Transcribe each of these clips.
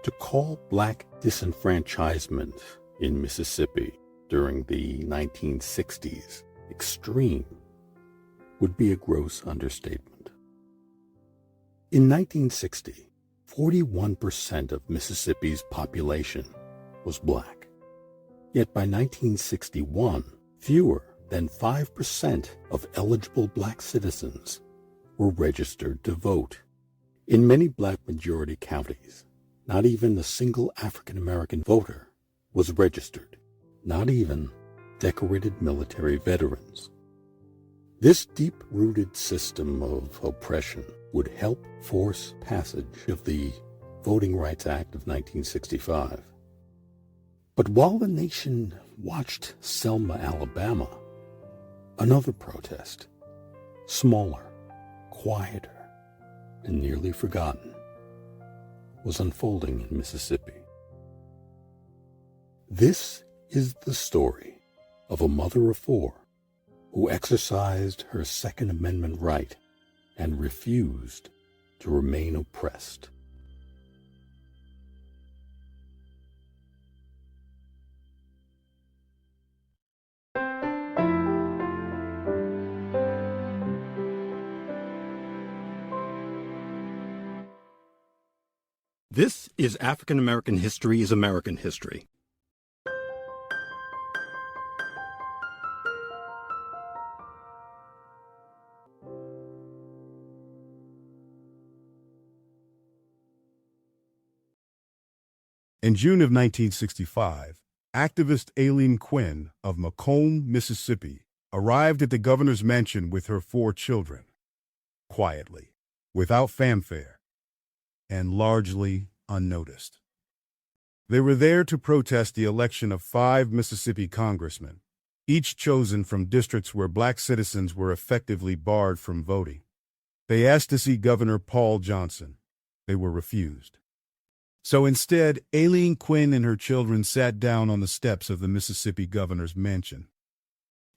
To call black disenfranchisement in Mississippi during the 1960s extreme would be a gross understatement. In 1960, 41% of Mississippi's population was black. Yet by 1961, fewer than 5% of eligible black citizens were registered to vote. In many black-majority counties, not even a single African-American voter was registered, not even decorated military veterans. This deep-rooted system of oppression would help force passage of the Voting Rights Act of 1965. But while the nation watched Selma, Alabama, another protest, smaller, quieter, and nearly forgotten, was unfolding in Mississippi. This is the story of a mother of four who exercised her Second Amendment right and refused to remain oppressed. This is African American History is American History. In June of 1965, activist Aylene Quin of Macomb, Mississippi, arrived at the governor's mansion with her 4 children, quietly, without fanfare, and largely unnoticed. They were there to protest the election of 5 Mississippi congressmen, each chosen from districts where black citizens were effectively barred from voting. They asked to see Governor Paul Johnson. They were refused. So instead, Aylene Quinn and her children sat down on the steps of the Mississippi governor's mansion.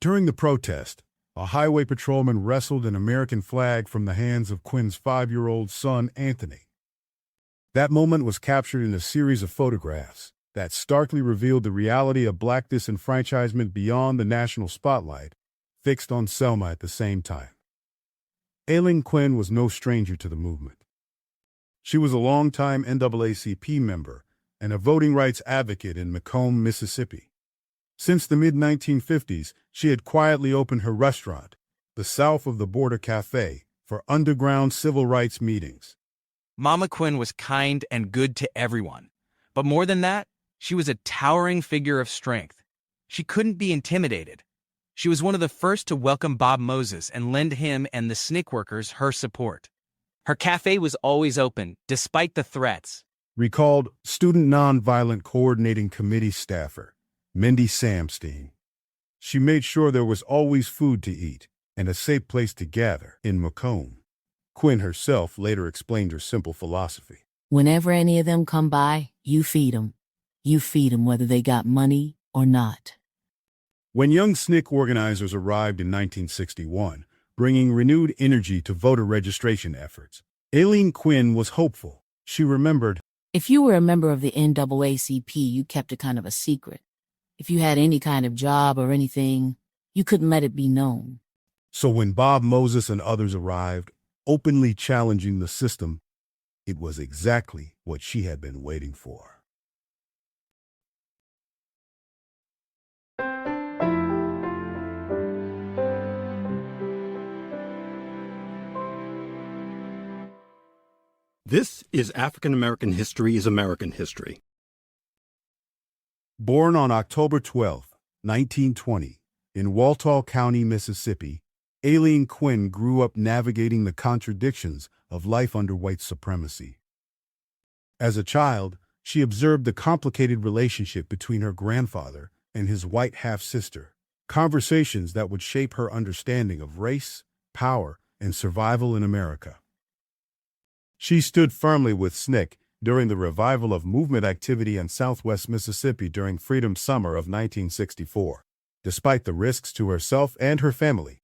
During the protest, a highway patrolman wrestled an American flag from the hands of Quinn's 5-year-old son, Anthony. That moment was captured in a series of photographs that starkly revealed the reality of black disenfranchisement beyond the national spotlight, fixed on Selma at the same time. Aylene Quinn was no stranger to the movement. She was a longtime NAACP member and a voting rights advocate in Macomb, Mississippi. Since the mid-1950s, she had quietly opened her restaurant, the South of the Border Cafe, for underground civil rights meetings. Mama Quinn was kind and good to everyone. But more than that, she was a towering figure of strength. She couldn't be intimidated. She was one of the first to welcome Bob Moses and lend him and the SNCC workers her support. Her cafe was always open, despite the threats, Recalled Student Nonviolent Coordinating Committee staffer, Mindy Samstein. She made sure there was always food to eat and a safe place to gather in Macomb. Quinn herself later explained her simple philosophy. Whenever any of them come by, you feed them. You feed them whether they got money or not. When young SNCC organizers arrived in 1961, bringing renewed energy to voter registration efforts, Aylene Quinn was hopeful. She remembered, If you were a member of the NAACP, you kept it kind of a secret. If you had any kind of job or anything, you couldn't let it be known. so when Bob Moses and others arrived, openly challenging the system, it was exactly what she had been waiting for. This is African American History is American History. Born on October 12, 1920, in Walthall County, Mississippi, Aylene Quinn grew up navigating the contradictions of life under white supremacy. As a child, she observed the complicated relationship between her grandfather and his white half-sister, conversations that would shape her understanding of race, power, and survival in America. She stood firmly with SNCC during the revival of movement activity in Southwest Mississippi during Freedom Summer of 1964, despite the risks to herself and her family.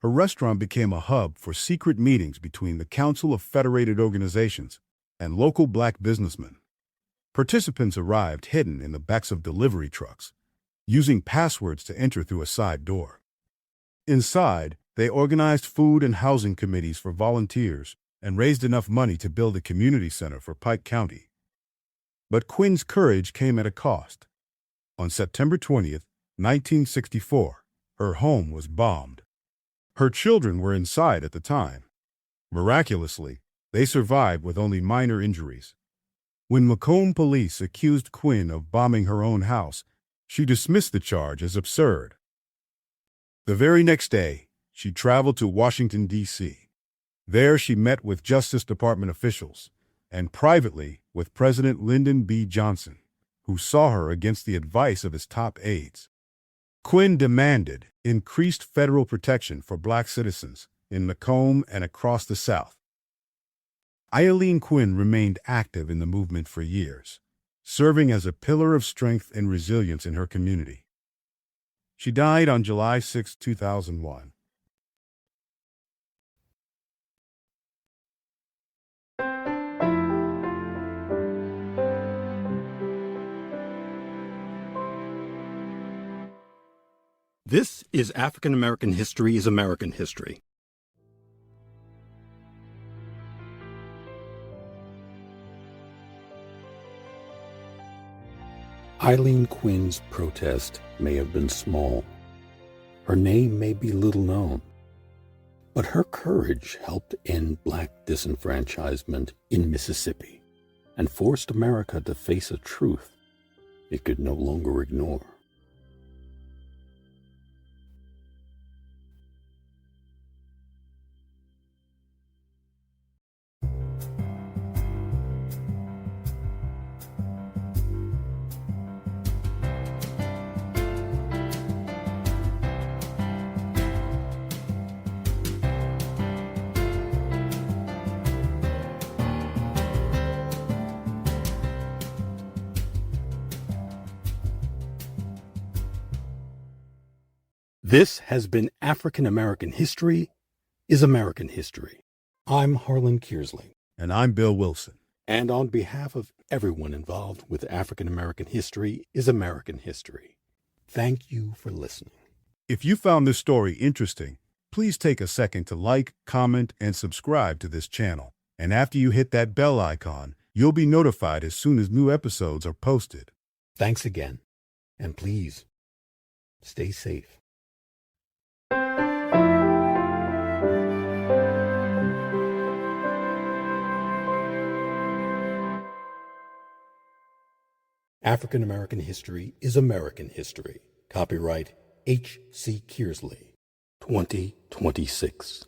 Her restaurant became a hub for secret meetings between the Council of Federated Organizations, and local black businessmen. Participants arrived hidden in the backs of delivery trucks, using passwords to enter through a side door. Inside, they organized food and housing committees for volunteers and raised enough money to build a community center for Pike County. But Quinn's courage came at a cost. On September 20th, 1964, her home was bombed. Her children were inside at the time. Miraculously, they survived with only minor injuries. When Macomb police accused Quinn of bombing her own house, she dismissed the charge as absurd. The very next day, she traveled to Washington, D.C. There she met with Justice Department officials and privately with President Lyndon B. Johnson, who saw her against the advice of his top aides. Quinn demanded increased federal protection for black citizens in Macomb and across the South. Aylene Quin remained active in the movement for years, serving as a pillar of strength and resilience in her community. She died on July 6, 2001. This is African American History is American History. Aylene Quinn's protest may have been small. Her name may be little known. But her courage helped end black disenfranchisement in Mississippi and forced America to face a truth it could no longer ignore. This has been African American History is American History. I'm Harlan Kearsley. And I'm Bill Wilson. And on behalf of everyone involved with African American History is American History, thank you for listening. If you found this story interesting, please take a second to like, comment, and subscribe to this channel. And after you hit that bell icon, you'll be notified as soon as new episodes are posted. Thanks again. And please, stay safe. African American History is American History. Copyright H.C. Kearsley, 2026.